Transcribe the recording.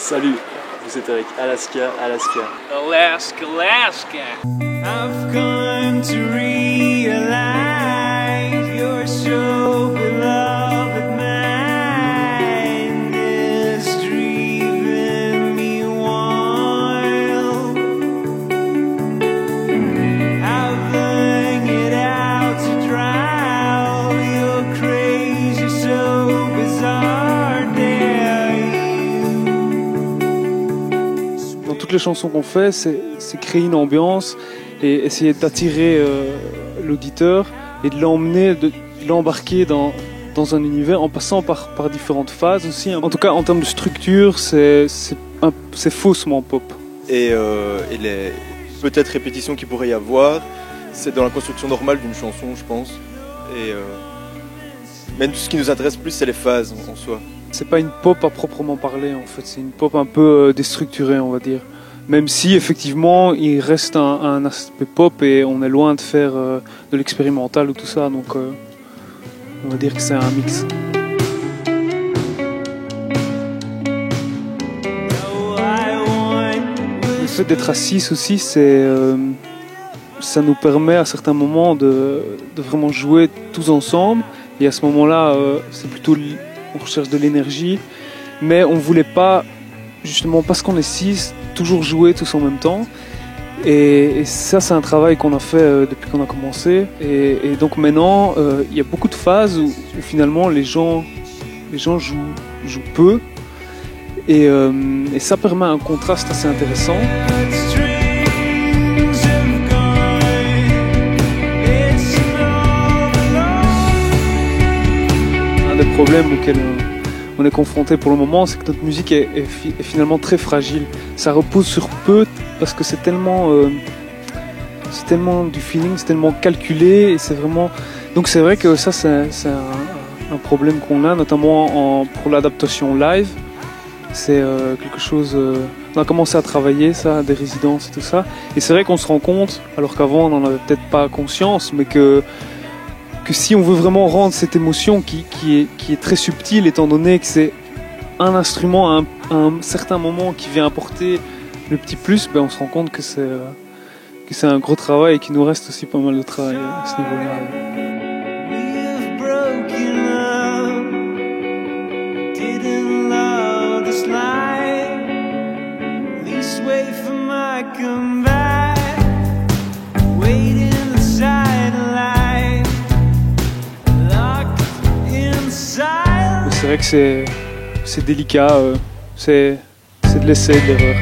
Salut, vous êtes avec Alaska. Alaska. I've come to realize you're so beloved mine. It's driving me wild. Having it out to drown. You're crazy, so bizarre, dare you. Dans toutes les chansons qu'on fait, c'est créer une ambiance et essayer d'attirer l'auditeur et de l'emmener, de l'embarquer dans un univers en passant par différentes phases aussi. En tout cas, en termes de structure, c'est faussement pop. Et les peut-être répétitions qu'il pourrait y avoir, c'est dans la construction normale d'une chanson, je pense. Et même ce qui nous intéresse plus, c'est les phases en soi. C'est pas une pop à proprement parler, en fait. C'est une pop un peu déstructurée, on va dire. Même si, effectivement, il reste un aspect pop et on est loin de faire de l'expérimental ou tout ça. Donc, on va dire que c'est un mix. Le fait d'être à 6 aussi, ça nous permet à certains moments de vraiment jouer tous ensemble. Et à ce moment-là, c'est plutôt... On recherche de l'énergie, mais on voulait pas, justement parce qu'on est 6, toujours jouer tous en même temps. Et ça, c'est un travail qu'on a fait depuis qu'on a commencé. Et donc maintenant, il y a beaucoup de phases où finalement les gens jouent peu. Et ça permet un contraste assez intéressant. Un des problèmes auxquels on est confronté pour le moment, c'est que notre musique est finalement très fragile. Ça repose sur peu parce que c'est tellement du feeling, c'est tellement calculé et c'est vraiment. Donc c'est vrai que ça c'est un problème qu'on a, notamment pour l'adaptation live. C'est quelque chose. On a commencé à travailler ça, des résidences et tout ça. Et c'est vrai qu'on se rend compte, alors qu'avant on n'en avait peut-être pas conscience, mais que si on veut vraiment rendre cette émotion qui est très subtile, étant donné que c'est un instrument à un certain moment qui vient apporter le petit plus, ben on se rend compte que c'est un gros travail et qu'il nous reste aussi pas mal de travail à ce niveau-là. C'est vrai que c'est délicat, c'est de l'essai, de l'erreur.